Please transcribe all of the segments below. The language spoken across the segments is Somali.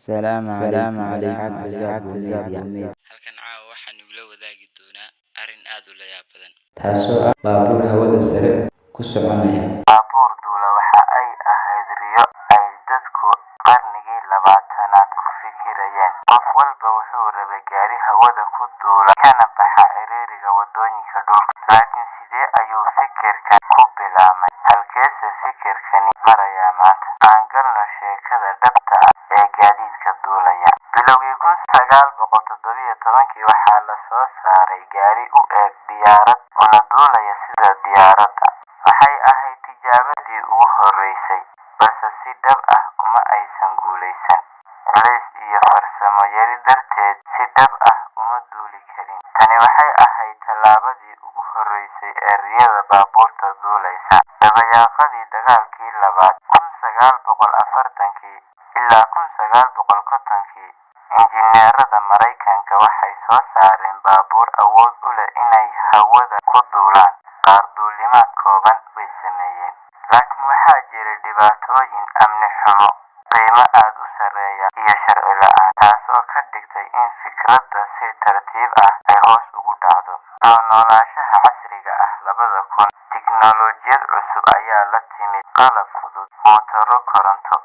السلام عليكم أصحاب الميديا halkan caawa waxaan igula wadaagi doonaa arrin aad u la yaab badan. taasoo ah baabuur hawada sare ku soconaya. baabuur duula waxa ay ahayd riyo ay dadku qarnigii 20aad ku fikirayeen. qof walba wuxuu rabay gaari hawada ku duula kana baxa ciriiriga wadooyinka dhulka. laakiin sidee ayuu fikirkan ku bilaabmay? halkeese fikirkani marayaa maanta? aan galno sheekada dhabta ah ee gaadiidka duulaya. bilowgii 1917 waxaa la soo saaray gaari u eg diyaarad una duulaya sida diyaaradda. waxay ahayd tijaabadii ugu horeysay, balse si dhab ah uma aysan guuleysan. culays iyo farsamo yari darteed si dhab ah uma duuli karin. tani waxay ahayd tallaabadii ugu horeysay ee riyada baabuurta duulaysa. dabayaaqadii dagaalkii labaad 1940 ilaa 1950, injineerada Maraykanka waxay soo saareen baabuur awood u leh inay hawada ku duulaan. qaar duulimaad kooban way sameeyeen, laakiin waxaa jiray dhibaatooyin amni xumo, qiimo aad u sarreeya iyo sharci la'aan, taasoo ka dhigtay in fikradda si tartiib ah ay hoos ugu dhacdo. soo noolaanshaha casriga ah 2000, tiknoolajiyad cusub ayaa la timid, qalab fudud, mootoro koronto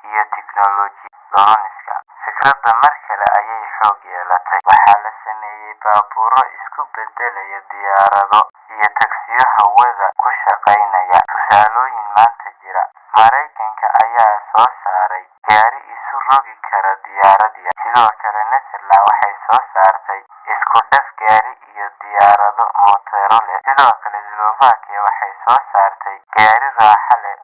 iyo tiknoolajiyada droniska. fikradda mar kale ayay xoog yeelatay. waxaa la sameeyey baabuuro isku beddelaya diyaarado iyo tagsiyo hawada ku shaqaynaya. tusaalooyin maanta jira: Maraykanka ayaa soo saaray gaari isu rogi kara diyaarad yar. sidoo kale Netherland waxay soo saartay isku dhaf gaari iyo diyaarado mootoro leh. sidoo kale Slovakia waxay soo saartay gaari raaxo leh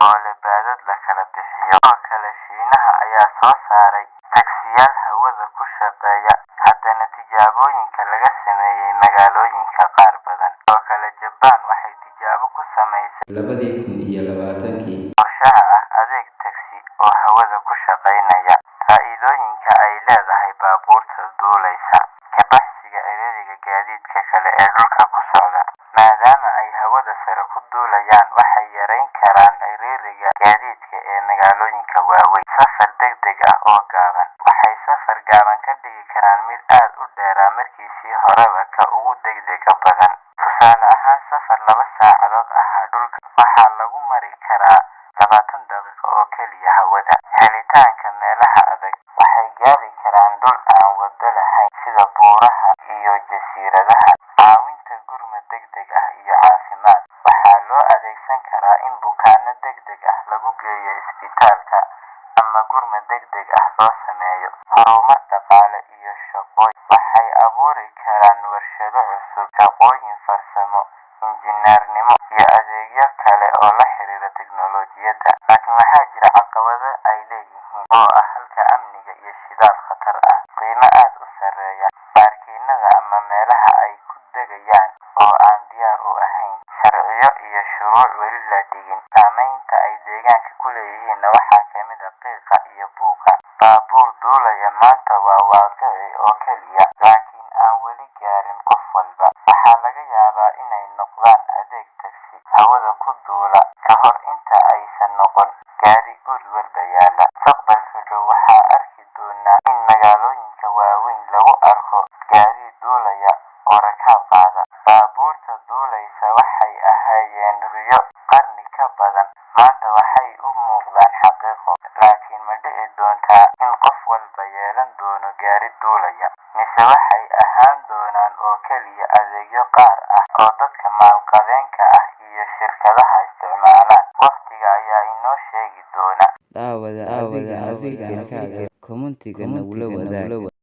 oo leh baadad la kala bixiyo. sidoo kale Shiinaha ayaa soo saaray tagsiyaal hawada ku shaqeeya, haddana tijaabooyinka laga sameeyey magaalooyinka qaar badan. sidoo kale Japan waxay tijaabo ku samaysay 2020 qorshaha ah adeeg tagsi oo hawada ku shaqaynaya. faa'iidooyinka ay leedahay baabuurta duulaysa: ka baxsiga ciriiriga gaadiidka kale ee dhulka ku socda. maadaama ay hawada sare ku duulayaan, waxay yareyn karaan ciriiriga gaadiidka ee magaalooyinka waaweyn. safar degdeg ah oo gaaban: waxay safar gaaban ka dhigi karaan mid aad u dheeraa markiisii horeba ka ugu degdega badan. tusaale ahaan, safar 2 saacadood ahaa dhulka waxaa lagu mari karaa 20 daqiiqo oo keliya hawada. helitaanka meelaha adag: waxay gaari karaan dhul aan wado lahayn sida buuraha iyo jasiiradaha. caawinta gurmad degdeg ah iyo caafimaad: waxaa loo adeegsan karaa in bukaanno degdeg ah lagu geeyo isbitaalka ama gurmad degdeg ah loo sameeyo. horumar dhaqaale iyo shaqooyin: waxay abuuri karaan warshado cusub, shaqooyin farsamo, injineernimo iyo adeegyo kale oo la xiriira tiknoolajiyadda. laakiin waxaa jira caqabado ay leeyihiin oo ah halka amniga iyo shidaal khatar ah, qiimo aad u sarreeya, baarkiinada ama meelaha ay ku degayaan oo aan diyaar u ahayn, sharciyo iyo shuruuc weli la dhigin. saamaynta ay deegaanka ku leeyihiinna waxaa ka mid ah qiiqa iyo buuqa. baabuur duulaya maanta waa waaqici oo keliya, laakiin aan weli gaarin qof walba. waxaa laga yaabaa inay noqdaan adeeg tagsi hawada ku duula ka hor inta aysan noqon gaari guri walba yaala. mustaqbalka dhow waxaa arki doonaa in magaalooyinka waaweyn lagu arko gaadiid duulaya oo rakaab qaada. baabuurta duulaysa waxay ahaayeen riyo qarni ka badan, maanta waxay u muuqdaan xaqiiqo. laakiin ma dhici doontaa in qof walba yeelan doono gaari duulaya, mise waxay ahaan doonaan oo keliya adeegyo qaar ah oo dadka maalqabeenka ah iyo shirkadaha isticmaalaan? waqtiga ayaa inoo sheegi doona. daawada adiga fikirkaaga kommentiga nagula wadaag.